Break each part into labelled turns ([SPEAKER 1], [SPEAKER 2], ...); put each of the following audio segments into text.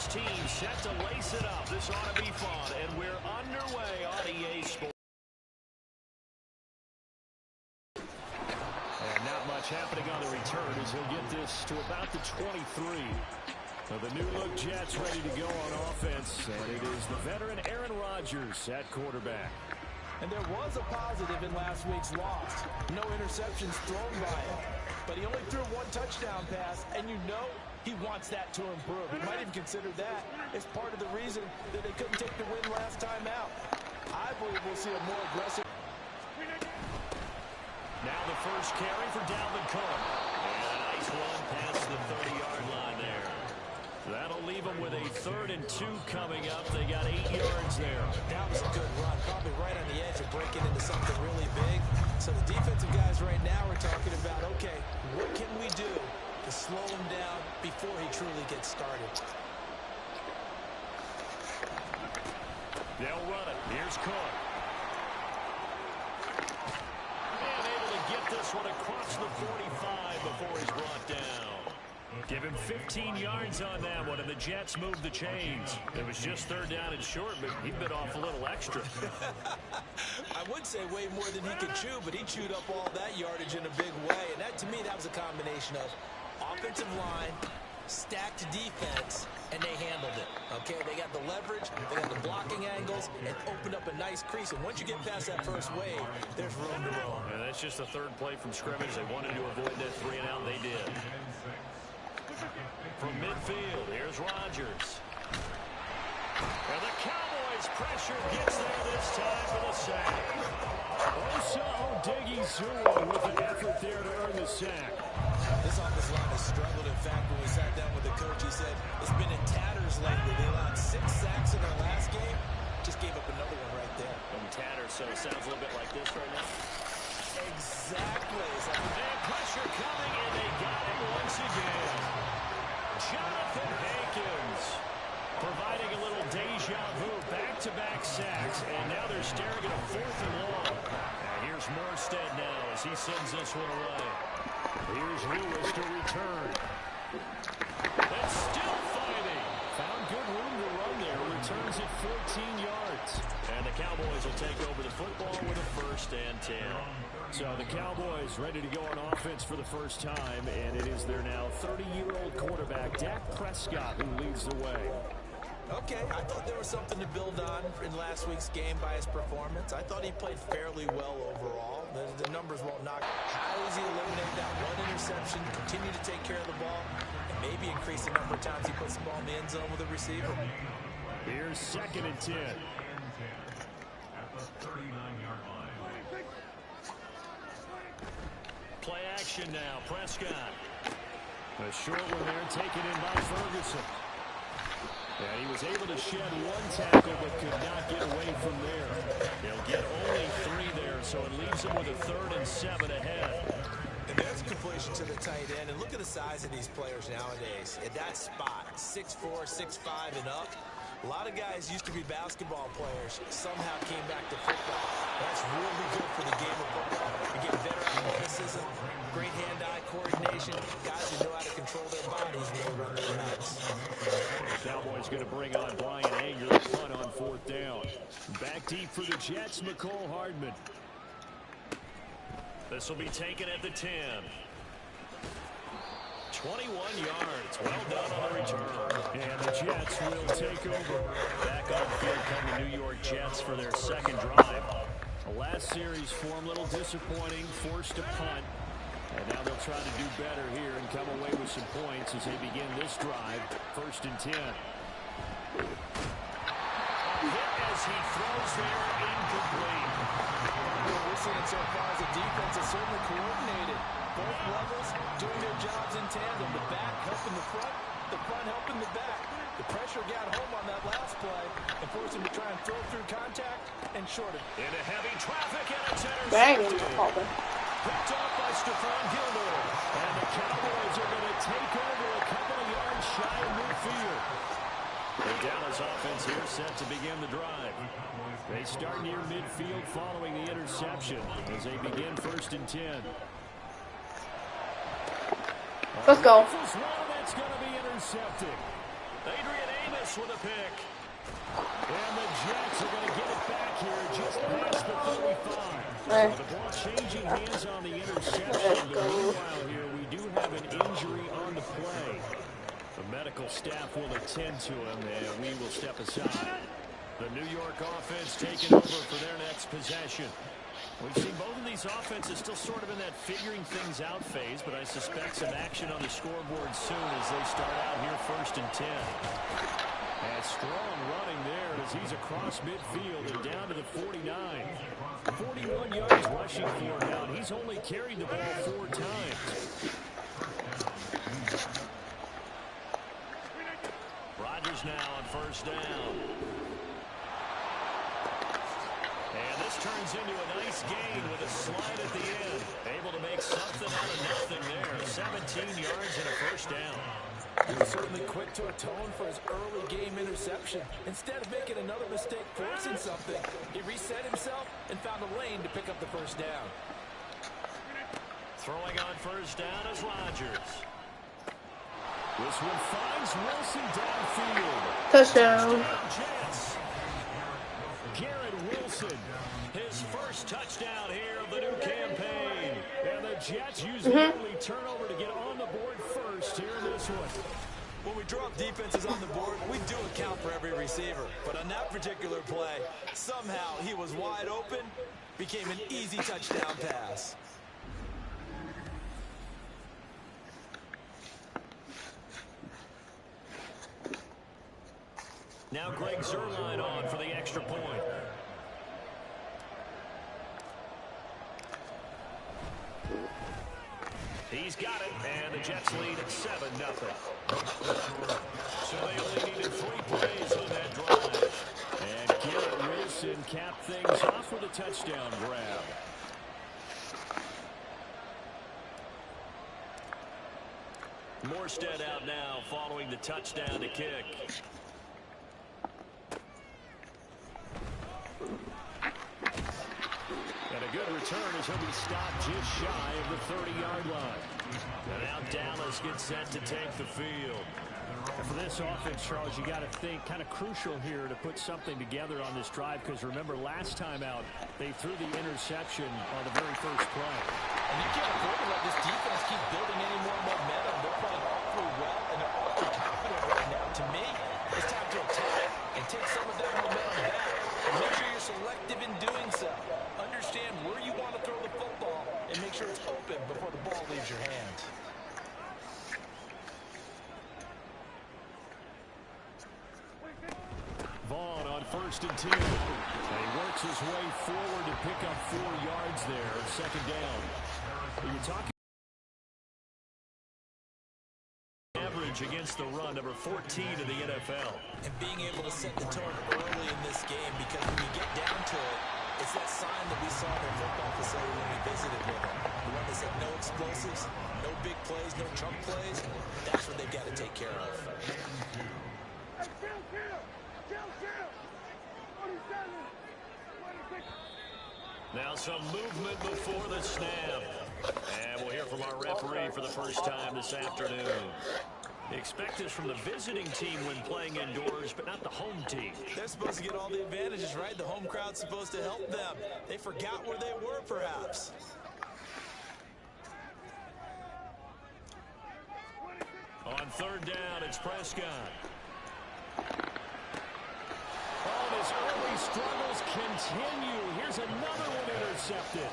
[SPEAKER 1] team set to lace it up. This ought to be fun, and we're underway on EA Sports. And not much happening on the return as he'll get this to about the 23. The new-look Jets ready to go on offense, and it is the veteran Aaron Rodgers at quarterback.
[SPEAKER 2] And there was a positive in last week's loss. No interceptions thrown by him. But he only threw one touchdown pass, and you know he wants that to improve. He might even consider that as part of the reason that they couldn't take the win last time out. I believe we'll see a more aggressive.
[SPEAKER 1] Now the first carry for Dalvin Cook. And a nice one past the 30-yard line there. That'll leave them with a 3rd and 2 coming up. They got 8 yards there.
[SPEAKER 2] That was a good run. Probably right on the edge of breaking into something really big. So the defensive guys right now are talking about, okay, what can we do to slow him down before he truly gets started?
[SPEAKER 1] They'll run it. Here's Cook. And able to get this one across the 45 before he's brought down. Give him 15 yards on that one, and the Jets moved the chains. It was just 3rd down and short, but he bit off a little extra.
[SPEAKER 2] I would say way more than he could chew, but he chewed up all that yardage in a big way. And that, to me, that was a combination of offensive line, stacked defense, and they handled it. Okay, they got the leverage, they got the blocking angles, and opened up a nice crease. And once you get past that first wave, there's room to roll.
[SPEAKER 1] And that's just the 3rd play from scrimmage. They wanted to avoid that 3 and out. They did. From midfield, here's Rodgers. And the Cowboys pressure gets there this time for the sack. Osa Odighizuwa with an effort there to earn the sack.
[SPEAKER 2] This offensive line has struggled. In fact, when we sat down with the coach, he said it's been in tatters lately. They allowed 6 sacks in their last game. Just gave up another one right there.
[SPEAKER 1] In tatters, so it sounds a little bit like this right now.
[SPEAKER 2] Exactly.
[SPEAKER 1] And pressure coming, and they got it once again. Jonathan Hankins providing a little deja vu, back-to-back sacks, and now they're staring at a 4th and long. And here's Morstead now as he sends this one away. Here's Lewis to return. And still fighting. Found good room to run there. Returns at 14 yards. And the Cowboys will take over the football with a 1st and 10. So the Cowboys ready to go on offense for the first time, and it is their now 30-year-old quarterback, Dak Prescott, who leads the way.
[SPEAKER 2] Okay, I thought there was something to build on in last week's game by his performance. I thought he played fairly well overall. The numbers won't knock. How does he eliminate that one interception, continue to take care of the ball, and maybe increase the number of times he puts the ball in the end zone with a receiver?
[SPEAKER 1] Here's 2nd and 10. Play action now, Prescott. A short one there taken in by Ferguson. Yeah, he was able to shed 1 tackle but could not get away from there. He'll get only 3 there, so it leaves him with a 3rd and 7 ahead.
[SPEAKER 2] And there's completion to the tight end. And look at the size of these players nowadays. At that spot, 6'4", 6'5", and up. A lot of guys used to be basketball players, somehow came back to football. That's really good for the game of football. You get better athleticism, great hand-eye coordination, guys who know how to control their bodies when they run their routes.
[SPEAKER 1] The Cowboys going to bring on Brian Anger, the punt on 4th down. Back deep for the Jets, McCole Hardman. This will be taken at the 10. 21 yards. Well done on the return. And the Jets will take over. Back on field come the New York Jets for their 2nd drive. The last series for them, a little disappointing, forced to punt. And now they'll try to do better here and come away with some points as they begin this drive. 1st and 10. Hit as he throws there, incomplete.
[SPEAKER 2] What we're seeing so far as a defense is certainly coordinated. Both levels doing their jobs in tandem. The back helping the front helping the back. The pressure got home on that last play and forced him to try and throw through contact and short it.
[SPEAKER 1] Into heavy traffic, and it's intercepted. Picked off by Stephon Gilmore. And the Cowboys are going to take over a couple of yards shy of midfield. The Dallas offense here set to begin the drive. They start near midfield following the interception as they begin 1st and 10.
[SPEAKER 3] Let's go.
[SPEAKER 1] That's going to be intercepted. Adrian Amos with a pick. And the Jets are going to get it back here just past the 35. So the ball changing hands on the interception. But meanwhile here, we do have an injury on the play. The medical staff will attend to him, and we will step aside. The New York offense taking over for their next possession. We've seen both of these offenses still sort of in that figuring things out phase, but I suspect some action on the scoreboard soon as they start out here 1st and 10. And strong running there as he's across midfield and down to the 49. 41 yards rushing for him now, and he's only carried the ball 4 times. Rodgers now on 1st down. And this turns into a nice gain with a slide at the end. Able to make something out of nothing there. 17 yards and a 1st down.
[SPEAKER 2] He was certainly quick to atone for his early game interception. Instead of making another mistake forcing something, he reset himself and found a lane to pick up the 1st down.
[SPEAKER 1] Throwing on 1st down is Rodgers. This one finds Wilson downfield.
[SPEAKER 3] Touchdown.
[SPEAKER 1] Jets. Garrett Wilson, his first touchdown here of the new campaign. And the Jets use the early turnover to get on the board first here in this one.
[SPEAKER 2] When we drop defenses on the board, we do account for every receiver. But on that particular play, somehow he was wide open, became an easy touchdown pass.
[SPEAKER 1] Now Greg Zuerlein on for the extra point. He's got it, and the Jets lead at 7-0. So they only needed 3 plays on that drive. And Garrett Wilson capped things off with a touchdown grab. Morstead out now following the touchdown to kick. And a good return as he'll be stopped just shy of the 30-yard line. And now Dallas gets set to take the field.
[SPEAKER 4] And for this offense, Charles, you got to think kind of crucial here to put something together on this drive, because remember last time out they threw the interception on the very first play.
[SPEAKER 2] And you can't afford to let this defense keep building any more momentum. They're playing awfully well, and they're awfully confident right now. To me, it's time to attack and take some of that momentum back. And make sure you're selective in doing so. Understand where you want to throw the football and make sure it's open before the ball leaves your hands.
[SPEAKER 1] Vaughn on 1st and 10. And he works his way forward to pick up 4 yards there. 2nd down. You're talking average against the run, number 14 in the NFL.
[SPEAKER 2] And being able to set the tone early in this game, because when you get down to it, it's that sign that we saw in their football facility when we visited with them. The one that said no explosives, no big plays, no chunk plays. That's what they've got to take care of.
[SPEAKER 1] Now some movement before the snap. And we'll hear from our referee for the first time this afternoon. Expect this from the visiting team when playing indoors, but not the home team.
[SPEAKER 2] They're supposed to get all the advantages, right? The home crowd's supposed to help them. They forgot where they were, perhaps.
[SPEAKER 1] On 3rd down, it's Prescott. Oh, his early struggles continue. Here's another one intercepted.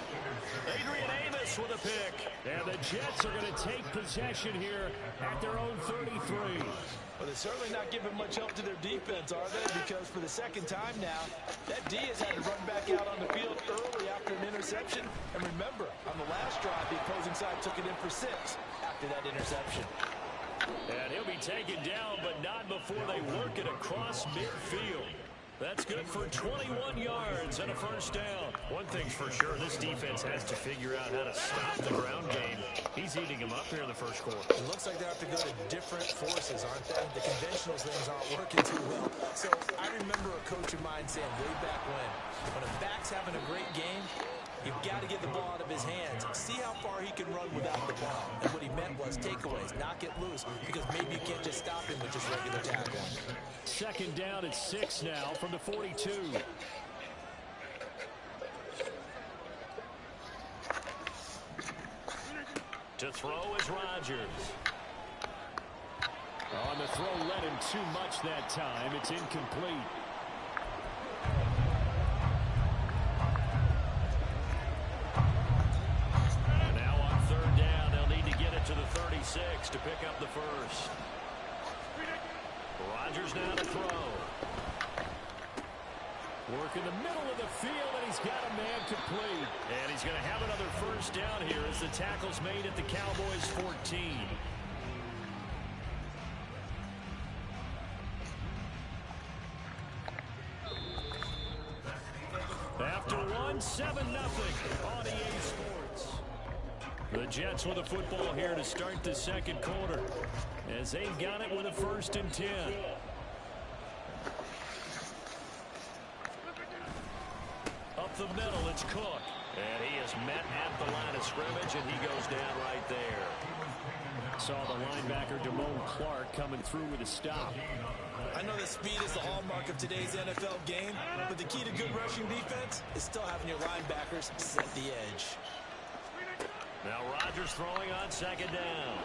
[SPEAKER 1] Adrian Amos with a pick. And the Jets are going to take possession here at their own 33.
[SPEAKER 2] Well, they're certainly not giving much help to their defense, are they? Because for the 2nd time now, that D has had to run back out on the field early after an interception. And remember, on the last drive, the opposing side took it in for 6 after that interception.
[SPEAKER 1] And he'll be taken down, but not before they work it across midfield. That's good for 21 yards and a 1st down. One thing's for sure, this defense has to figure out how to stop the ground game. He's eating them up here in the 1st quarter.
[SPEAKER 2] It looks like they have to go to different forces, aren't they? The conventional things aren't working too well. So I remember a coach of mine saying way back when a back's having a great game, You've got to get the ball out of his hands. See how far he can run without the ball. And what he meant was takeaways, knock it loose, because maybe you can't just stop him with just regular tackling.
[SPEAKER 4] Second down at 6 now from the 42. To throw is Rodgers. On the throw, led him too much that time. It's incomplete. And now on third down, they'll need to get it to the 36 to pick up the first. Rodgers now to throw. Work in the middle of the field, and he's got a man complete. And he's going to have another first down here as the tackle's made at the Cowboys 14. After one, 7-0 on EA Sports. The Jets with the football here to start the second quarter as they've got it with a 1st and 10. Up the middle, it's Cook. And he is met at the line of scrimmage, and he goes down right there. Saw the linebacker, Damone Clark, coming through with a stop.
[SPEAKER 2] I know that speed is the hallmark of today's NFL game, but the key to good rushing defense is still having your linebackers set the edge.
[SPEAKER 4] Now Rodgers throwing on second down.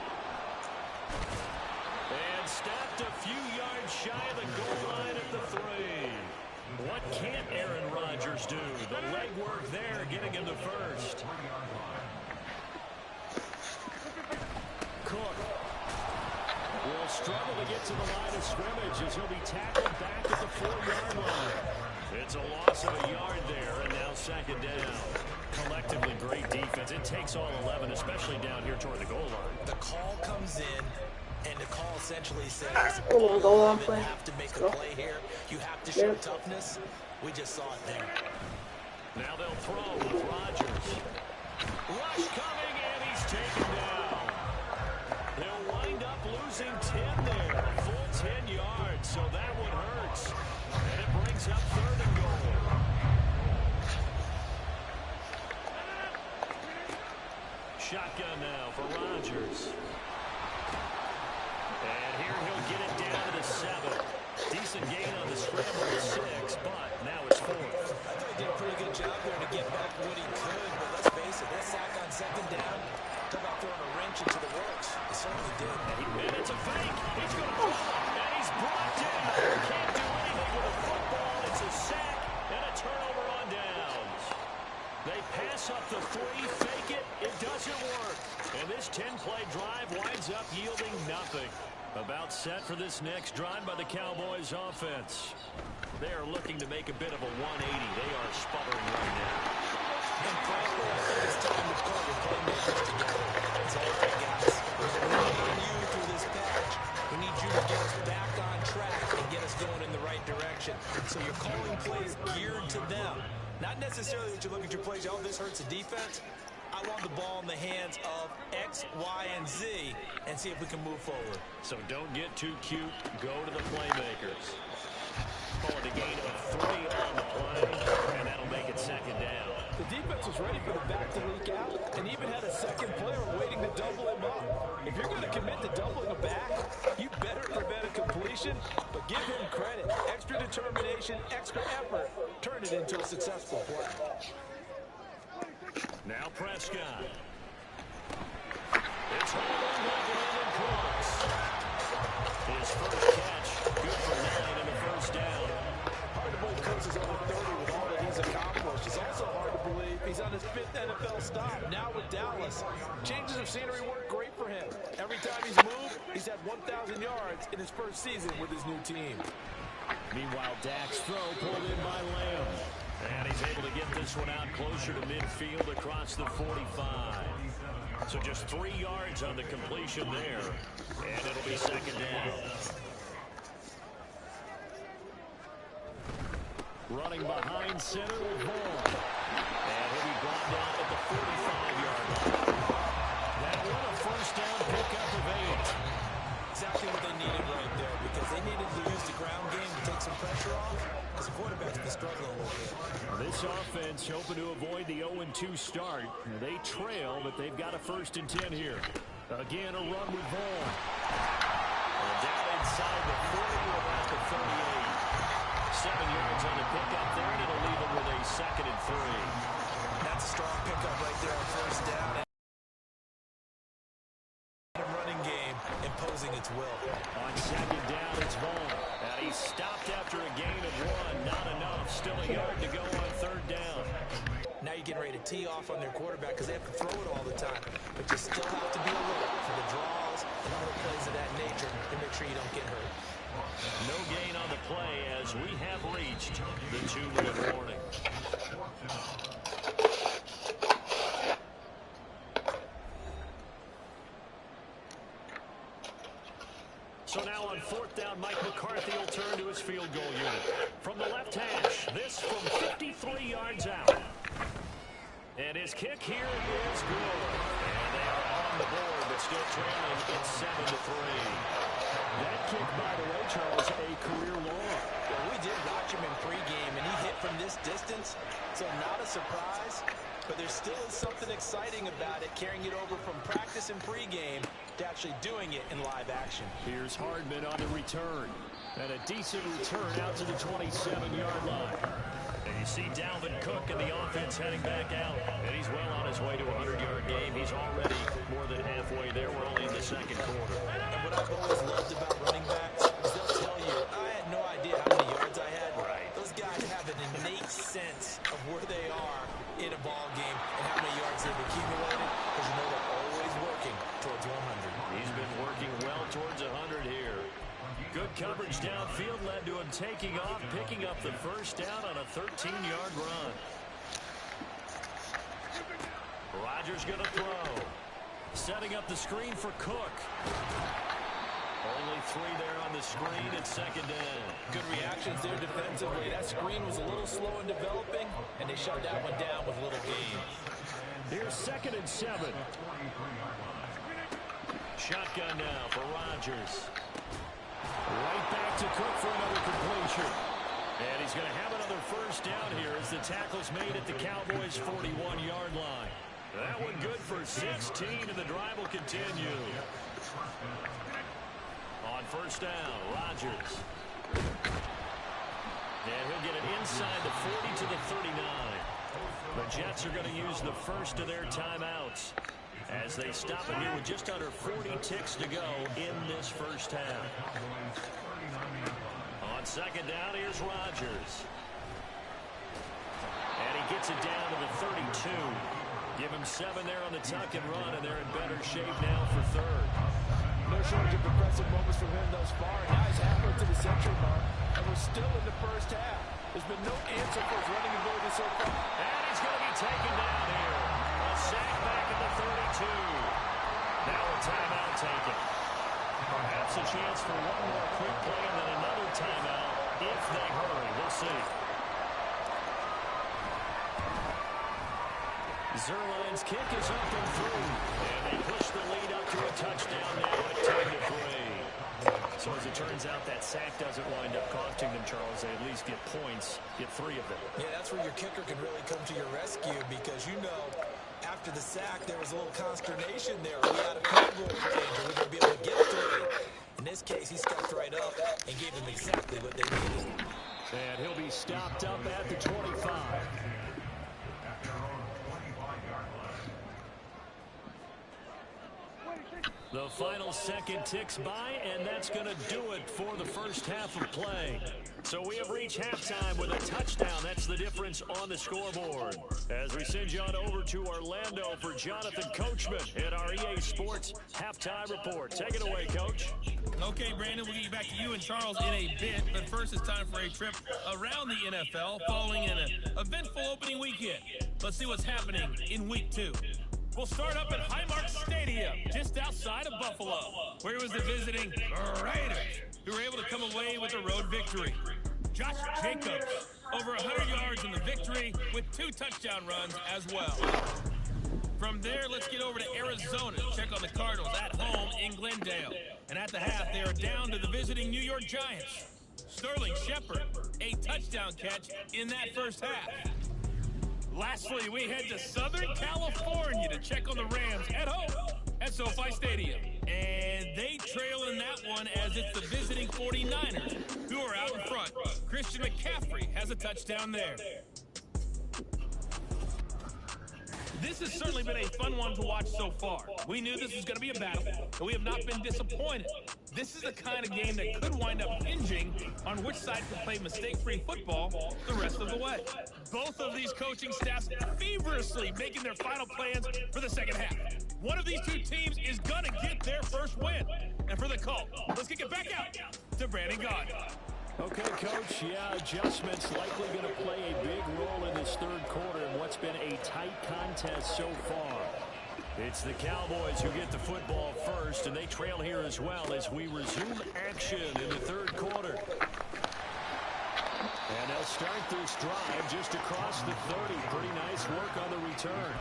[SPEAKER 4] And stopped a few yards shy of the goal line at the 3. What can't Aaron Rodgers do? The legwork there getting him the first. Cook will struggle to get to the line of scrimmage as he'll be tackled back at the 4-yard line. It's a loss of a yard there, and now second down. Collectively, great defense. It takes all 11, especially down here toward the goal line.
[SPEAKER 2] The call comes in, and the call essentially says,
[SPEAKER 3] Go on,
[SPEAKER 2] you have to make a play here. You have to show toughness. We just saw it there.
[SPEAKER 4] Now they'll throw with Rodgers. Rush coming, and he's taken down. They'll wind up losing 10 there. A full 10 yards, so that one hurts. And it brings up 3rd and goal. Shotgun now for Rodgers. And here he'll get it down to the 7. Decent gain on the scramble to 6, but now it's 4th.
[SPEAKER 2] I thought he did a pretty good job there to get back what he could, but let's face it, that sack on second down, talk about throwing a wrench into the works. It certainly did.
[SPEAKER 4] And it's a fake. He's going to throw, and he's brought down. Can't do anything with a football. It's a sack and a turnover on downs. They pass up the 3, fake it. It doesn't work. And this 10-play drive winds up yielding nothing. About set for this next drive by the Cowboys offense. They are looking to make a bit of a 180. They are sputtering right now.
[SPEAKER 2] And frankly, I think it's time to call your playmakers together. It's all right, guys. We need you through this patch. We need you to get us back on track and get us going in the right direction. So you're calling plays geared to them. Not necessarily that you look at your plays, oh, this hurts the defense. I want the ball in the hands of X, Y, and Z and see if we can move forward.
[SPEAKER 4] So don't get too cute. Go to the playmakers. Call it a gain of 3 on the play, and that'll make it second down.
[SPEAKER 5] The defense was ready for the back to leak out and even had a second player waiting to double him up. If you're going to commit to doubling a back, you better prevent a completion, but give him credit. Extra determination, extra effort. Turn it into a successful play.
[SPEAKER 4] Now Prescott. It's Brandon Cooks. His first catch, good for 9 and a first down.
[SPEAKER 5] Hard to believe Cooks is over 30 with all that he's accomplished. It's also hard to believe he's on his 5th NFL stop, now with Dallas. Changes of scenery work great for him. Every time he's moved, he's had 1,000 yards in his first season with his new team.
[SPEAKER 4] Meanwhile, Dak's throw pulled in by Lamb. And he's able to get this one out closer to midfield across the 45. So just 3 yards on the completion there. And it'll be second down. Running behind center with Vaughn. And he'll be brought down at the 45-yard line. That one a first down pickup of 8.
[SPEAKER 2] Exactly what they needed right there, because they needed to use the ground game to take some pressure off, because the quarterback's been struggling a little bit.
[SPEAKER 4] This offense hoping to avoid
[SPEAKER 1] the 0-2 start. They trail, but they've got a 1st and 10 here. Again, a run with Vaughn.
[SPEAKER 4] Down inside the 40 or about the 38. 7 yards on the pickup there, and it'll leave them with a 2nd and 3.
[SPEAKER 2] That's a strong pickup right there on 1st down. And running game imposing its will.
[SPEAKER 1] On 2nd down, it's Vaughn. And he's stopped after a gain of 1. Not enough. Still a yard to go on 3rd down.
[SPEAKER 2] Now you're getting ready to tee off on their quarterback because they have to throw it all the time. But you still have to be alert for the draws and other plays of that nature to make sure you don't get hurt.
[SPEAKER 1] No gain on the play as we have reached the 2-minute warning. So now on 4th down, Mike McCarthy will turn to his field goal unit. From the left hash, this from 53 yards out. And his kick here is good. And they are on the board, but still trailing. It's 7-3. That kick, by the way, Charles, a career long.
[SPEAKER 2] Well, we did watch him in pregame, and he hit from this distance, so not a surprise. But there still is something exciting about it, carrying it over from practice and pregame to actually doing it in live action.
[SPEAKER 1] Here's Hardman on the return. And a decent return out to the 27-yard line. And you see Dalvin Cook and the offense heading back out. And he's well on his way to a 100-yard game. He's already more than halfway there. We're only in the 2nd quarter.
[SPEAKER 2] And what I've always loved about running backs is they'll tell you, I had no idea how many yards I had.
[SPEAKER 1] Right.
[SPEAKER 2] Those guys have an innate sense of where they are in a ball game and how many yards they've accumulated, because you know they're always working towards 100.
[SPEAKER 1] He's been working well towards 100 here. Good coverage downfield led to him taking off, picking up the 1st down on a 13-yard run. Rodgers going to throw. Setting up the screen for Cook. Only 3 there on the screen at 2nd down.
[SPEAKER 5] Good reactions there defensively. That screen was a little slow in developing, and they shut that one down with little gain.
[SPEAKER 1] Here's 2nd and 7. Shotgun now for Rodgers. Right back to Cook for another completion. And he's going to have another 1st down here as the tackle's made at the Cowboys' 41-yard line. That one good for 16, and the drive will continue. On 1st down, Rodgers. And he'll get it inside the 40 to the 39. The Jets are going to use the first of their timeouts as they stop it here with just under 40 ticks to go in this 1st half. On 2nd down, here's Rodgers. And he gets it down to the 32. Give him 7 there on the tuck and run, and they're in better shape now for 3rd.
[SPEAKER 5] No shortage of impressive moments from him thus far. Now he's halfway to the century mark, and we're still in the 1st half. There's been no answer for his running ability so far.
[SPEAKER 1] And he's going to be taken down here. A sack back at the 32. Now a timeout taken. Perhaps a chance for one more quick play and then another timeout if they hurry. We'll see. Zerline's kick is up and through. And they push the lead up to a touchdown now at 10-3. So as it turns out, that sack doesn't wind up costing them, Charles. They at least get points, get 3 of them.
[SPEAKER 2] Yeah, that's where your kicker can really come to your rescue, because you know after the sack there was a little consternation there. Are we out of field goal range? Are we going to be able to get 3? In this case, he stepped right up and gave them exactly what they needed.
[SPEAKER 1] And he'll be stopped up at the 25. The final second ticks by, and that's going to do it for the 1st half of play. So we have reached halftime with a touchdown. That's the difference on the scoreboard. As we send you on over to Orlando for Jonathan Coachman in our EA Sports Halftime Report. Take it away, Coach.
[SPEAKER 3] Okay, Brandon, we'll get back to you and Charles in a bit, but first it's time for a trip around the NFL following an eventful opening weekend. Let's see what's happening in Week 2. We'll start up at Highmark Stadium, just outside of Buffalo, where it was the visiting Raiders who were able to come away with a road victory. Josh Jacobs, over 100 yards in the victory with 2 touchdown runs as well. From there, let's get over to Arizona to check on the Cardinals at home in Glendale. And at the half, they are down to the visiting New York Giants. Sterling Shepard, a touchdown catch in that 1st half. Lastly, we head to Southern California to check on the Rams at home at SoFi Stadium. And they trail in that one as it's the visiting 49ers who are out in front. Christian McCaffrey has a touchdown there. This has certainly been a fun one to watch so far. We knew this was going to be a battle, and we have not been disappointed. This is the kind of game that could wind up hinging on which side can play mistake-free football the rest of the way. Both of these coaching staffs feverishly making their final plans for the second half. One of these two teams is going to get their first win. And for the call, let's kick it back out to Brandon Gaudin.
[SPEAKER 1] Okay, Coach, yeah, adjustments likely going to play a big role in this third quarter in what's been a tight contest so far. It's the Cowboys who get the football first, and they trail here as well as we resume action in the third quarter. And they'll start this drive just across the 30. Pretty nice work on the return.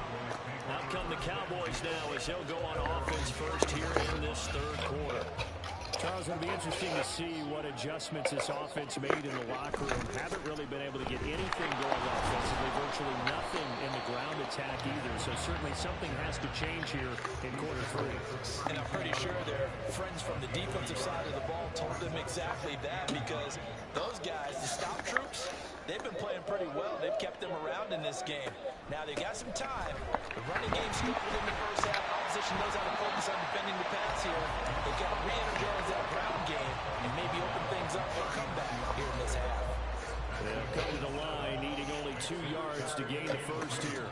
[SPEAKER 1] Out come the Cowboys now as they'll go on offense first here in this third quarter. Charles, it'll be interesting to see what adjustments this offense made in the locker room. Haven't really been able to get anything going offensively, virtually nothing in the ground attack either. So certainly something has to change here in quarter three.
[SPEAKER 5] And I'm pretty sure their friends from the defensive side of the ball told them exactly that, because those guys, the stop troops, they've been playing pretty well. They've kept them around in this game. Now they've got some time. The running game struggled in the first half. Opposition knows how to focus on defending the pass here. They've got to re-energize that ground game and maybe open things up for a comeback here in this half.
[SPEAKER 1] They'll come to the line, needing only 2 yards to gain the first here.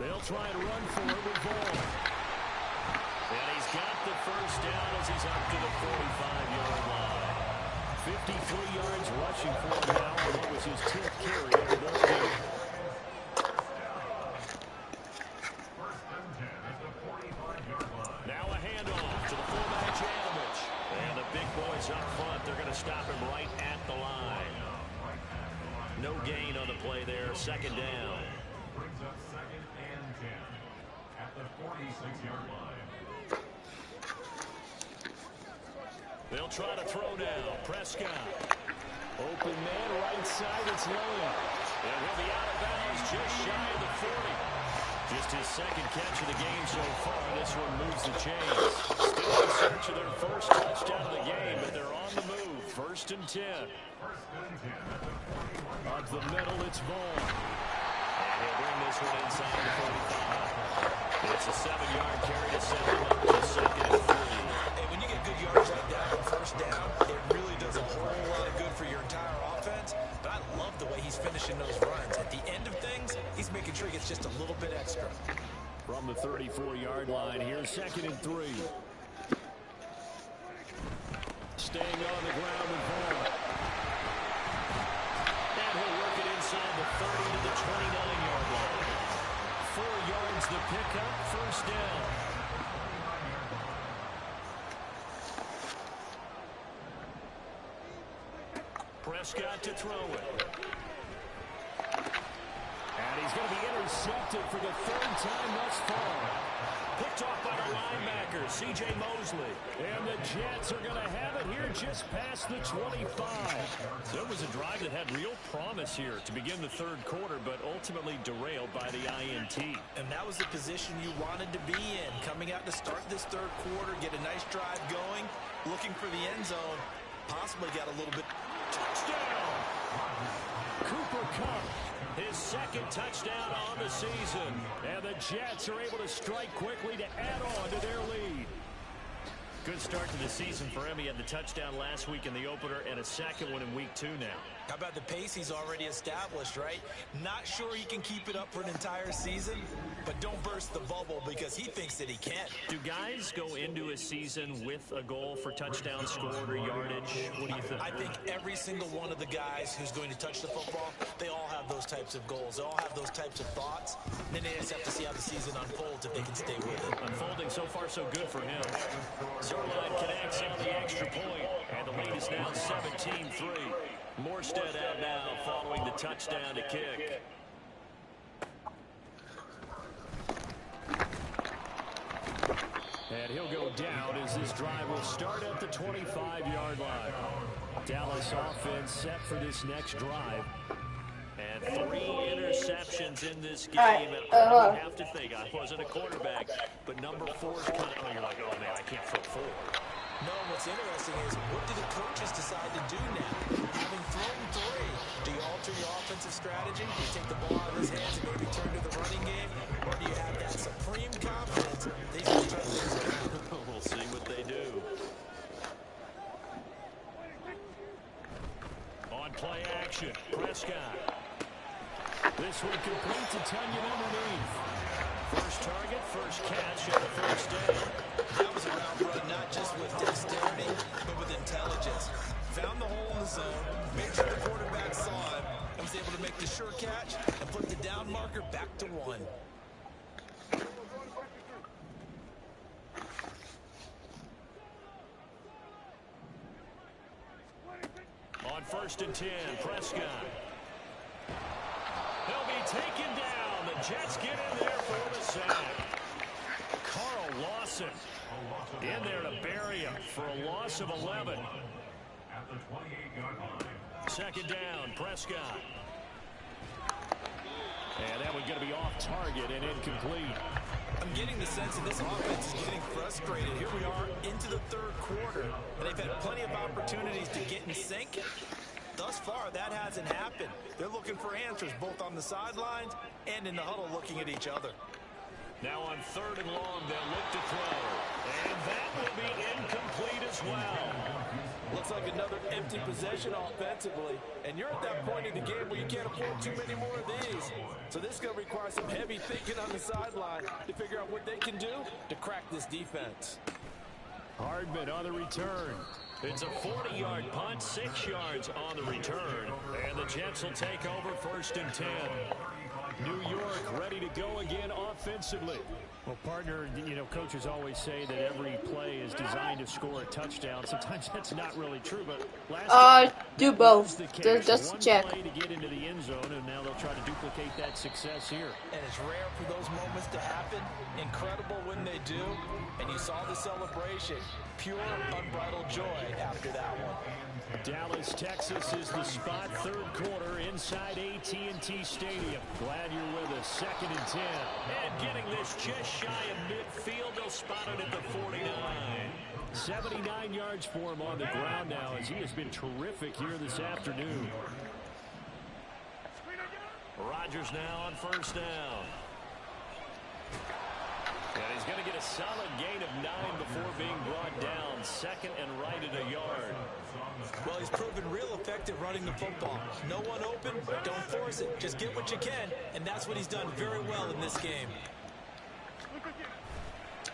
[SPEAKER 1] They'll try to run for it with Vaughn. And he's got the first down as he's up to the 45-yard line. 53 yards rushing for him now on what was his 10th carry of the ball game. Now a handoff to the fullback Janovich. And the big boys up front, they're going to stop him right at the line. No gain on the play there, second down.
[SPEAKER 6] Brings up 2nd and 10 at the 46-yard line.
[SPEAKER 1] They'll try to throw now. Prescott. Open man, right side, it's Lowe. And he'll be out of bounds just shy of the 40. Just his second catch of the game so far. This one moves the chains. Still in search of their first touchdown of the game, but they're on the move. 1st and 10. Up the middle, it's Vaughn. And he'll bring this one inside the 45. It's a 7-yard carry to send him up to 2nd and 3.
[SPEAKER 2] Hey, when you get good yards like that on first down, it really does a whole lot of good for your entire offense. But I love the way he's finishing those runs. At the end of things, he's making sure he gets just a little bit extra.
[SPEAKER 1] From the 34-yard line, here's 2nd and 3. Staying on the ground with Vaughn. And he'll work it inside the 30 to the 29-yard line. 4 yards the pickup, first down. Prescott to throw it. And he's going to be intercepted for the 3rd time thus far. Picked off by the linebacker, C.J. Mosley. And the Jets are going to have it here just past the 25. So it was a drive that had real promise here to begin the third quarter, but ultimately derailed by the INT.
[SPEAKER 2] And that was the position you wanted to be in. Coming out to start this third quarter, get a nice drive going, looking for the end zone. Possibly got a little bit.
[SPEAKER 1] Touchdown! Cooper Kupp, his 2nd touchdown on the season. And the Jets are able to strike quickly to add on to their lead. Good start to the season for him. He had the touchdown last week in the opener and a 2nd one in week 2 now.
[SPEAKER 2] How about the pace he's already established, right? Not sure he can keep it up for an entire season, but don't burst the bubble because he thinks that he can.
[SPEAKER 1] Do guys go into a season with a goal for touchdown scored or yardage? What do you think?
[SPEAKER 2] I think every single one of the guys who's going to touch the football, they all have those types of goals. They all have those types of thoughts. Then they just have to see how the season unfolds if they can stay with it.
[SPEAKER 1] Unfolding so far so good for him. Zerline connects on the extra point, and the lead is now 17-3. Morstead out now following the touchdown to kick. And he'll go down as this drive will start at the 25-yard line. Dallas offense set for this next drive.
[SPEAKER 4] And 3 interceptions in this game. And I would have to think, I wasn't a quarterback, but number 4 is kind of, you're like, oh, man, I can't throw 4.
[SPEAKER 2] No, what's interesting is what do the coaches decide to do now? Having thrown 3, do you alter your offensive strategy? Do you take the ball out of his hands and maybe turn to the running game? Or do you have that supreme confidence that he's going to turn things around?
[SPEAKER 4] We'll see what they do.
[SPEAKER 1] On play action, Prescott. This one complete to Tunyon underneath. First target, first catch, and the first down.
[SPEAKER 2] That was a route run, not just with dexterity, but with intelligence. Found the hole in the zone, made sure the quarterback saw it, and was able to make the sure catch and put the down marker back to 1.
[SPEAKER 1] On 1st and 10, Prescott. He'll be taken down. The Jets get in there for the sack. Carl Lawson in there to bury him for a loss of 11.
[SPEAKER 6] At the 28-yard line.
[SPEAKER 1] Second down, Prescott. And that one's going to be off target and incomplete.
[SPEAKER 2] I'm getting the sense that this offense is getting frustrated. Here we are into the 3rd quarter, and they've had plenty of opportunities to get in sync. Thus far, that hasn't happened. They're looking for answers both on the sidelines and in the huddle looking at each other.
[SPEAKER 1] Now on 3rd and long, they'll look to throw. And that will be incomplete as well.
[SPEAKER 5] Looks like another empty possession offensively. And you're at that point in the game where you can't afford too many more of these. So this is going to require some heavy thinking on the sideline to figure out what they can do to crack this defense.
[SPEAKER 1] Hardman on the return. It's a 40-yard punt, 6 yards on the return. And the Jets will take over 1st and 10. New York ready to go again offensively. Well, partner, you know, coaches always say that every play is designed to score a touchdown. Sometimes that's not really true, but last
[SPEAKER 7] do both. Just check.
[SPEAKER 1] Play to get into the end zone, and now they'll try to duplicate that success here.
[SPEAKER 2] And it's rare for those moments to happen. Incredible when they do. And you saw the celebration. Pure, unbridled joy after that one.
[SPEAKER 1] Dallas, Texas is the spot. 3rd quarter inside AT&T Stadium. Glad you're with us. 2nd and 10.
[SPEAKER 4] And getting this just shy of midfield. They'll spot it at the 49.
[SPEAKER 1] 79 yards for him on the ground now as he has been terrific here this afternoon.
[SPEAKER 4] Rodgers now on 1st down.
[SPEAKER 1] And he's going to get a solid gain of 9 before being brought down. 2nd and right at a yard.
[SPEAKER 2] Well, he's proven real effective running the football. No one open, don't force it. Just get what you can, and that's what he's done very well in this game.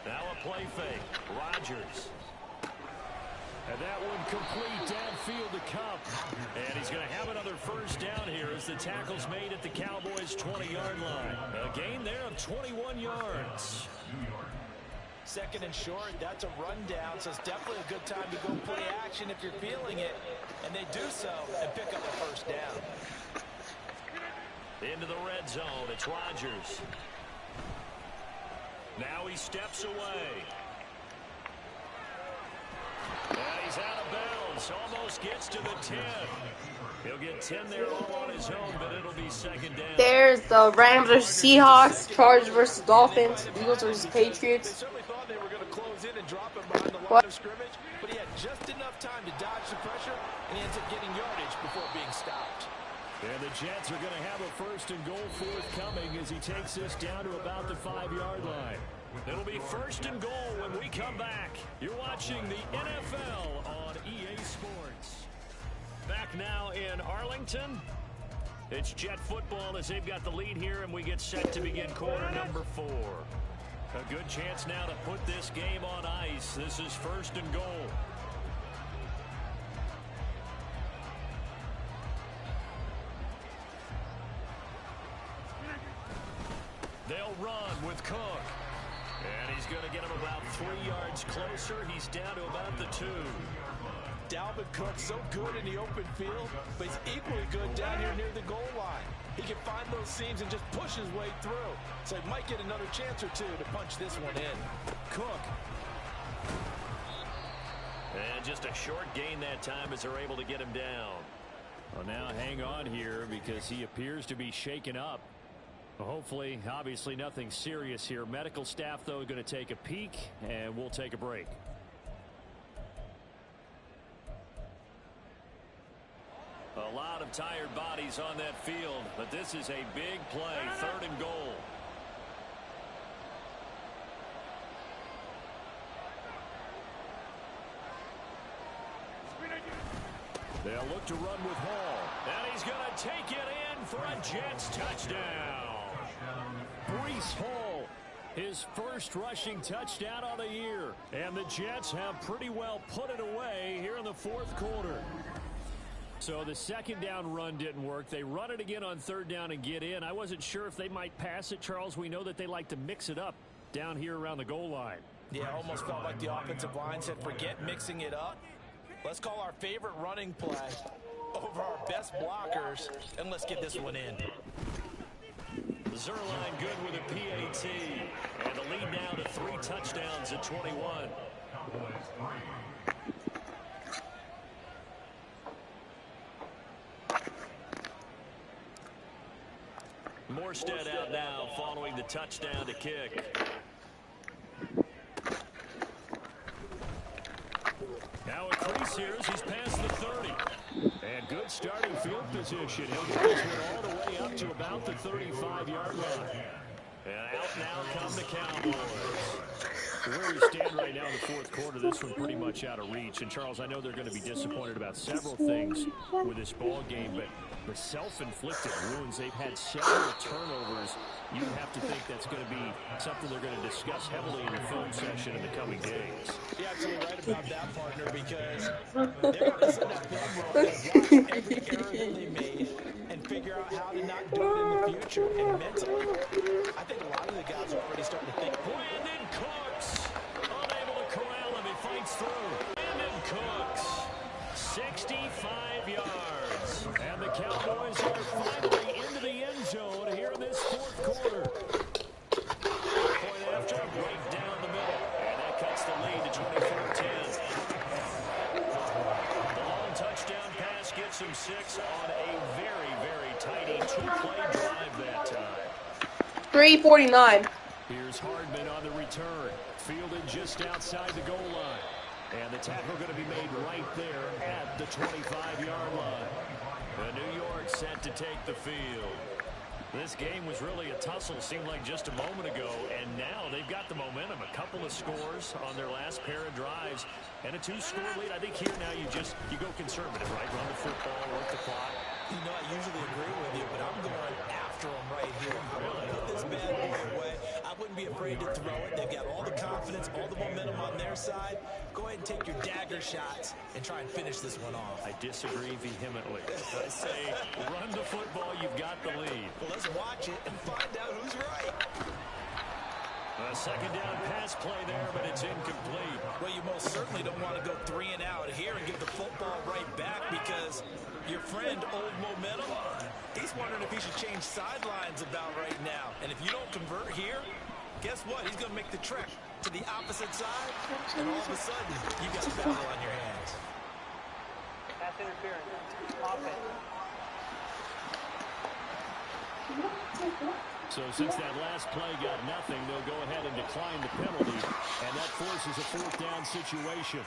[SPEAKER 1] Now a play fake. Rodgers. And that one complete downfield to Cup. And he's going to have another 1st down here as the tackle's made at the Cowboys' 20-yard line. A gain there of 21 yards.
[SPEAKER 2] 2nd and short, that's a rundown, so it's definitely a good time to go play action if you're feeling it. And they do so and pick up a 1st down.
[SPEAKER 4] Into the red zone, it's Rodgers.
[SPEAKER 1] Now he steps away. And he's out of bounds. Almost gets to the 10. He'll get 10 there all on his own, but it'll be 2nd down.
[SPEAKER 7] There's the Rams versus Seahawks, Chargers versus Dolphins, Eagles versus Patriots.
[SPEAKER 5] They certainly thought they were going to close in and drop him behind the line of scrimmage, but he had just enough time to dodge the pressure, and he ends up getting yardage before being stopped.
[SPEAKER 1] And the Jets are going to have a 1st and goal forthcoming as he takes this down to about the 5-yard line. It'll be 1st and goal when we come back. You're watching the NFL on EA Sports. Back now in Arlington. It's Jet football as they've got the lead here, and we get set to begin quarter number 4. A good chance now to put this game on ice. This is 1st and goal. They'll run with Cook. And he's going to get him about 3 yards closer. He's down to about the 2.
[SPEAKER 5] Dalvin Cook so good in the open field, but he's equally good down here near the goal line. He can find those seams and just push his way through. So he might get another chance or two to punch this one in.
[SPEAKER 1] Cook And just a short gain that time as they're able to get him down.
[SPEAKER 4] Well, now hang on here because he appears to be shaken up. Well, hopefully, obviously nothing serious here. Medical staff, though, going to take a peek, and we'll take a break. A lot of tired bodies on that field, but this is a big play, 3rd and goal. They'll look to run with Hall.
[SPEAKER 1] And he's going to take it in for a Jets touchdown.
[SPEAKER 4] Breece Hall, his first rushing touchdown of the year.
[SPEAKER 1] And the Jets have pretty well put it away here in the 4th quarter.
[SPEAKER 4] So the 2nd down run didn't work. They run it again on 3rd down and get in. I wasn't sure if they might pass it, Charles. We know that they like to mix it up down here around the goal line.
[SPEAKER 2] Yeah, almost felt like the offensive line said, forget mixing it up. Let's call our favorite running play over our best blockers, and let's get this one in.
[SPEAKER 1] Zerline good with a PAT. And the lead now to 3 touchdowns at 21. Morstead out now following the touchdown to kick. Now a crease here as he's past the 30.
[SPEAKER 4] And good starting field position. He'll get this one all the way up to about the 35-yard line.
[SPEAKER 1] And out now come the Cowboys.
[SPEAKER 4] Where we stand right now in the 4th quarter, this one pretty much out of reach. And, Charles, I know they're going to be disappointed about several things with this ball game, but the self-inflicted wounds, they've had several turnovers. You have to think that's going to be something they're going to discuss heavily in the film session in the coming days.
[SPEAKER 2] You're absolutely right about that, partner, because they're going to sit that film roll and watch every error that they made and figure out how to not do it in the future. And mentally, I think a lot of the guys are already starting to think,
[SPEAKER 1] Brandon Cooks, unable to corral him. He fights through. Brandon Cooks, 65 yards.
[SPEAKER 4] And the Cowboys are finally into the end zone here in this 4th quarter.
[SPEAKER 1] Point after, right down the middle. And that cuts the lead to 24-10. The long touchdown pass gets him 6 on a very, very tidy 2-play drive that time.
[SPEAKER 7] 3:49.
[SPEAKER 4] Here's Hardman on the return. Fielded just outside the goal line. And the tackle going to be made right there at the 25-yard line.
[SPEAKER 1] The New York set to take the field.
[SPEAKER 4] This game was really a tussle, seemed like just a moment ago, and now they've got the momentum. A couple of scores on their last pair of drives, and a 2-score lead. I think here now you go conservative, right? Run the football, work the clock.
[SPEAKER 2] you know, I usually agree with you, but I'm going after them right here.
[SPEAKER 1] Really?
[SPEAKER 2] Put this bad boy away. I wouldn't be afraid to throw it. They've got all the confidence, all the momentum on their side. Go ahead and take your dagger shots and try and finish this one off.
[SPEAKER 4] I disagree vehemently. I say, run the football, you've got the lead.
[SPEAKER 2] Well, let's watch it and find out who's right.
[SPEAKER 1] A second down pass play there, but it's incomplete.
[SPEAKER 2] Well, you most certainly don't want to go 3 and out here and give the football right back, because your friend, Old Momentum, he's wondering if he should change sidelines about right now. And if you don't convert here, guess what? He's going to make the trek to the opposite side, and all of a sudden, you got a battle on your hands.
[SPEAKER 8] Pass interference. Offense.
[SPEAKER 4] So since that last play got nothing, they'll go ahead and decline the penalty, and that forces a 4th down situation.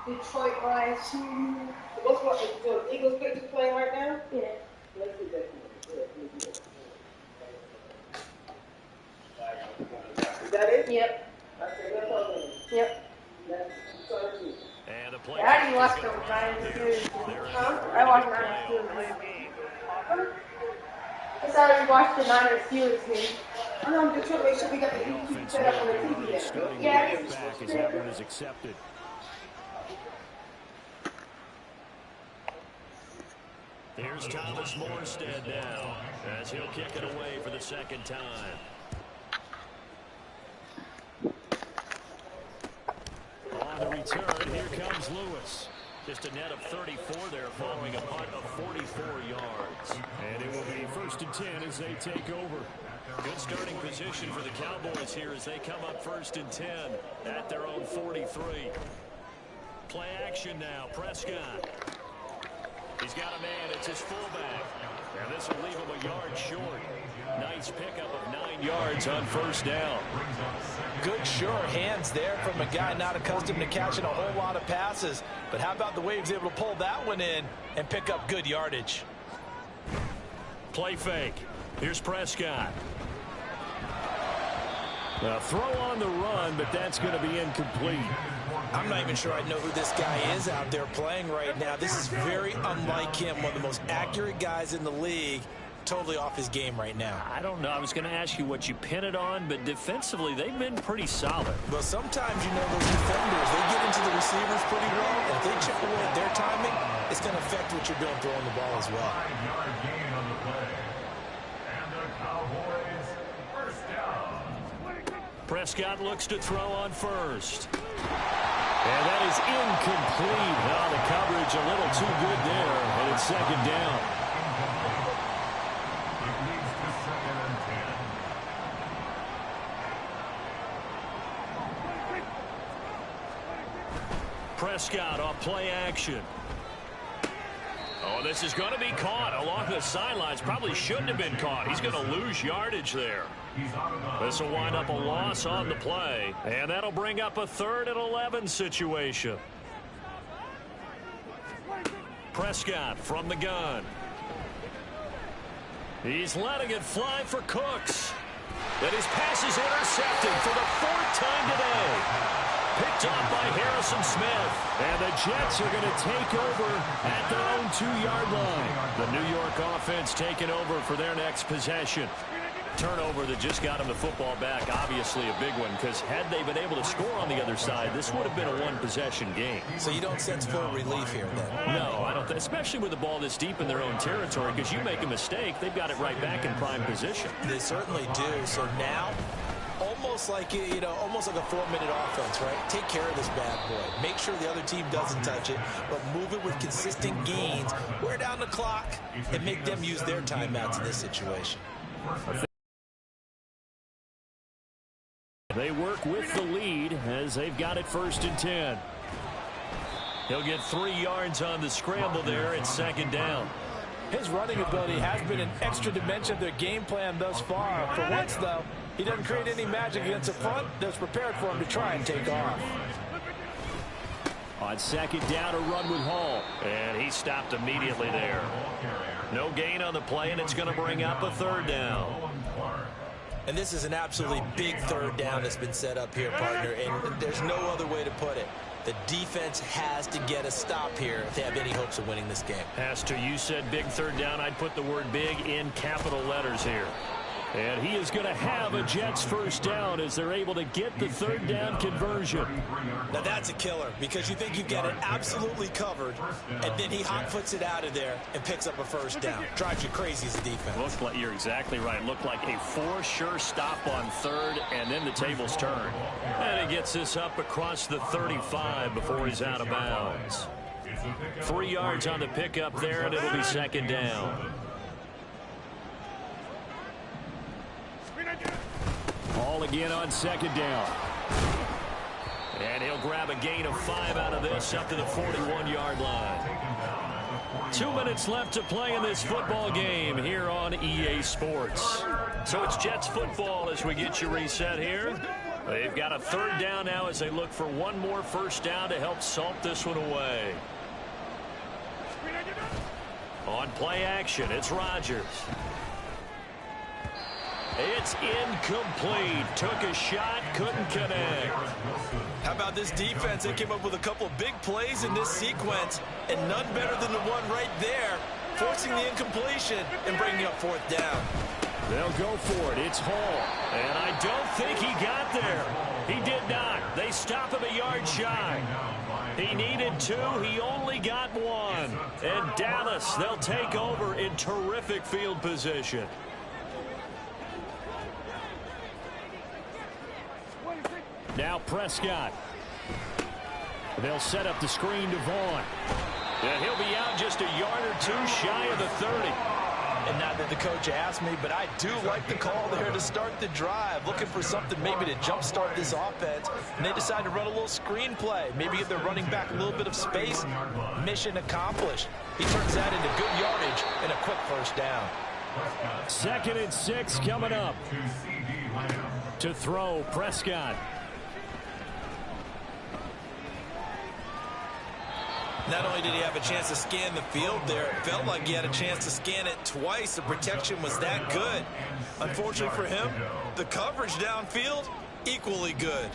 [SPEAKER 7] Detroit Lions. What's what? The Eagles get to play right now? Yeah. Let's do that. Is that it? Yep. Yep.
[SPEAKER 1] And the play.
[SPEAKER 7] I didn't watch the Niners series. Huh? I watched the Niners series. I thought I watched the Niners series game. I know Detroit, make sure we got the YouTube set up on the TV. Yeah.
[SPEAKER 4] Back as that one is accepted.
[SPEAKER 1] Here's Thomas Morstead now, as he'll kick it away for the second time. is Lewis. Just a net of 34 there following a punt of 44 yards. And it will be 1st and 10 as they take over. Good starting position for the Cowboys here as they come up 1st and 10 at their own 43. Play action now. Prescott. He's got a man. It's his fullback. And this will leave him a yard short. Nice pickup of 9 yards on 1st down.
[SPEAKER 5] Good, sure hands there from a guy not accustomed to catching a whole lot of passes. But how about the way he was able to pull that one in and pick up good yardage?
[SPEAKER 1] Play fake. Here's Prescott. A throw on the run, but that's going to be incomplete.
[SPEAKER 5] I'm not even sure I know who this guy is out there playing right now. This is very unlike him, one of the most accurate guys in the league. Totally off his game right now.
[SPEAKER 1] I don't know. I was going to ask you what you pin it on, but defensively, they've been pretty solid.
[SPEAKER 5] Well, sometimes, you know, those defenders, they get into the receivers pretty well. If they chip away at their timing, it's going to affect what you're doing throwing the ball as well.
[SPEAKER 6] 5-yard gain on the play. And the Cowboys, 1st down.
[SPEAKER 1] Prescott looks to throw on 1st. And that is incomplete. Well, the coverage a little too good there, and it's 2nd down. Prescott off play action. Oh, this is going to be caught along the sidelines. Probably shouldn't have been caught. He's going to lose yardage there. This will wind up a loss on the play. And that'll bring up a 3rd and 11 situation. Prescott from the gun. He's letting it fly for Cooks. And his pass is intercepted for the 4th time today. Picked off by Harrison Smith. And the Jets are going to take over at their own 2-yard line. The New York offense taking over for their next possession. Turnover that just got him the football back. Obviously a big one, because had they been able to score on the other side, this would have been a one-possession game.
[SPEAKER 5] So you don't sense full relief here then?
[SPEAKER 1] No, I don't. Especially with the ball this deep in their own territory, because you make a mistake, they've got it right back in prime position.
[SPEAKER 5] They certainly do. So now, almost like, you know, almost like a 4-minute offense, right? Take care of this bad boy. Make sure the other team doesn't touch it, but move it with consistent gains. Wear down the clock and make them use their timeouts in this situation.
[SPEAKER 1] They work with the lead as they've got it 1st and 10. He'll get 3 yards on the scramble there at 2nd down.
[SPEAKER 5] His running ability has been an extra dimension of their game plan thus far. For once, though, he doesn't create any magic against the front that's prepared for him to try and take off.
[SPEAKER 1] On 2nd down, a run with Hall. And he stopped immediately there. No gain on the play, and it's going to bring up a 3rd down.
[SPEAKER 5] And this is an absolutely big 3rd down that's been set up here, partner, and there's no other way to put it. The defense has to get a stop here if they have any hopes of winning this game.
[SPEAKER 1] Has to. You said big 3rd down. I'd put the word big in capital letters here. And he is going to have a Jets 1st down as they're able to get the 3rd down conversion.
[SPEAKER 5] Now that's a killer, because you think you've got it absolutely covered, and then he hot-foots it out of there and picks up a 1st down. Drives you crazy as a defense.
[SPEAKER 1] Looked like, you're exactly right. Looked like a 4-sure stop on 3rd, and then the tables turn. And he gets this up across the 35 before he's out of bounds. 3 yards on the pickup there, and it'll be 2nd down. Ball again on 2nd down. And he'll grab a gain of 5 out of this up to the 41-yard line. 2 minutes left to play in this football game here on EA Sports. So it's Jets football as we get you reset here. They've got a 3rd down now as they look for one more 1st down to help salt this one away. On play action, it's Rodgers. It's incomplete. Took a shot, couldn't connect.
[SPEAKER 5] How about this defense? They came up with a couple of big plays in this sequence, and none better than the one right there, forcing the incompletion and bringing up 4th down.
[SPEAKER 1] They'll go for it. It's Hall. And I don't think he got there. He did not. They stop him a yard shy. He needed 2. He only got 1. And Dallas, they'll take over in terrific field position. Now Prescott. They'll set up the screen to Vaughn. And he'll be out just a yard or two shy of the 30.
[SPEAKER 5] And not that the coach asked me, but I do like the call there to start the drive. Looking for something maybe to jumpstart this offense. And they decide to run a little screen play. Maybe give their running back a little bit of space. Mission accomplished. He turns that into good yardage and a quick first down.
[SPEAKER 1] 2nd and 6 coming up. To throw, Prescott.
[SPEAKER 2] Not only did he have a chance to scan the field there, it felt like he had a chance to scan it twice. The protection was that good. Unfortunately for him, the coverage downfield, equally good.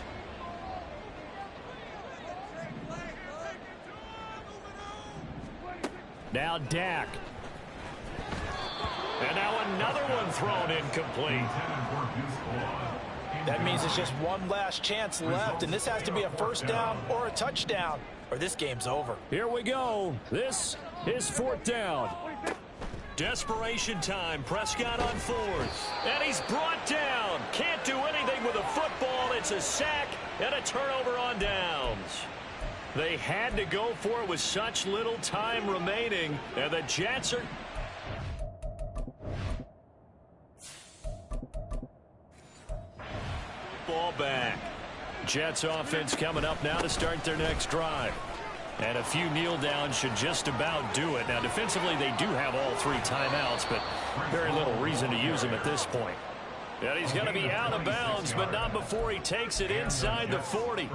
[SPEAKER 1] Now Dak. And now another one thrown incomplete.
[SPEAKER 5] That means it's just one last chance left, and this has to be a first down or a touchdown, or this game's over.
[SPEAKER 1] Here we go. This is 4th down. Desperation time. Prescott on 4th. And he's brought down. Can't do anything with a football. It's a sack and a turnover on downs. They had to go for it with such little time remaining. And the Jets are... Ball back. Jets offense coming up now to start their next drive. And a few kneel downs should just about do it. Now, defensively, they do have all 3 timeouts, but very little reason to use them at this point. And he's going to be out of bounds, but not before he takes it inside the 40.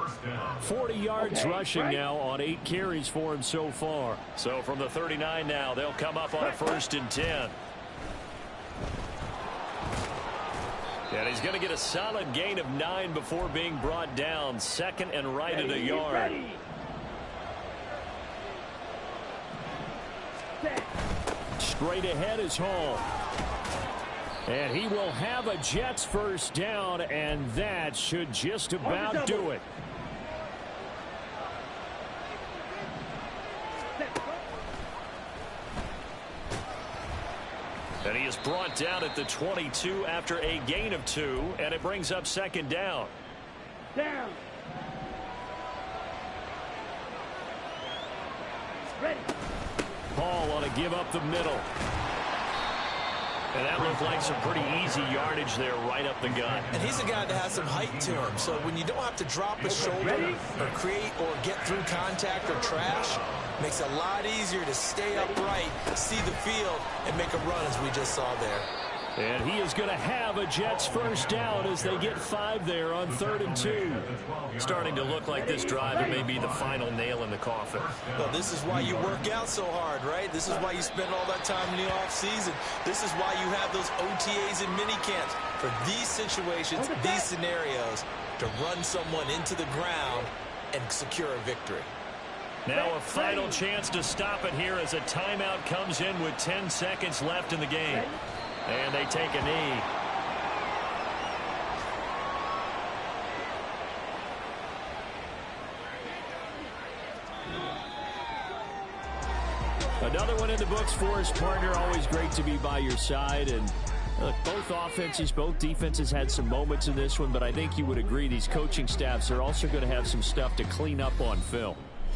[SPEAKER 1] 40 yards rushing now on 8 carries for him so far. So from the 39 now, they'll come up on a 1st and 10. And he's going to get a solid gain of 9 before being brought down. 2nd and right at a yard. Straight ahead is Hall. And he will have a Jets first down, and that should just about do it. And he is brought down at the 22 after a gain of 2, and it brings up 2nd down.
[SPEAKER 8] Down. Ready.
[SPEAKER 1] Paul on a give up the middle. And that looked like some pretty easy yardage there right up the gut.
[SPEAKER 2] And he's a guy that has some height to him, so when you don't have to drop a shoulder or create or get through contact or trash, makes it a lot easier to stay upright, see the field, and make a run as we just saw there.
[SPEAKER 1] And he is going to have a Jets first down as they get 5 there on 3rd and 2. Starting to look like this drive, it may be the final nail in the coffin.
[SPEAKER 2] Well, this is why you work out so hard, right? This is why you spend all that time in the offseason. This is why you have those OTAs and mini camps. For these situations, these scenarios, to run someone into the ground and secure a victory.
[SPEAKER 1] Now a final chance to stop it here as a timeout comes in with 10 seconds left in the game. And they take a knee. Another one in the books for us, partner. Always great to be by your side. And look, both offenses, both defenses had some moments in this one, but I think you would agree these coaching staffs are also going to have some stuff to clean up on film.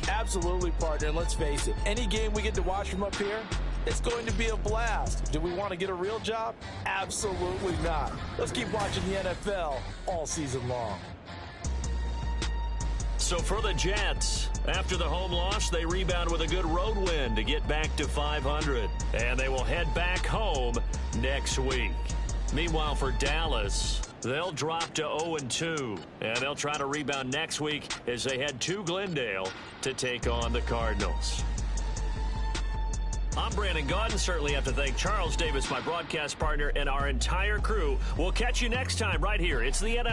[SPEAKER 5] Absolutely, partner. And let's face it, any game we get to watch from up here, it's going to be a blast. Do we want to get a real job? Absolutely not. Let's keep watching the NFL all season long.
[SPEAKER 1] So for the Jets, after the home loss, they rebound with a good road win to get back to 500. And they will head back home next week. Meanwhile, for Dallas, they'll drop to 0-2. And they'll try to rebound next week as they head to Glendale to take on the Cardinals. I'm Brandon Gaudin. Certainly have to thank Charles Davis, my broadcast partner, and our entire crew. We'll catch you next time right here. It's the NFL.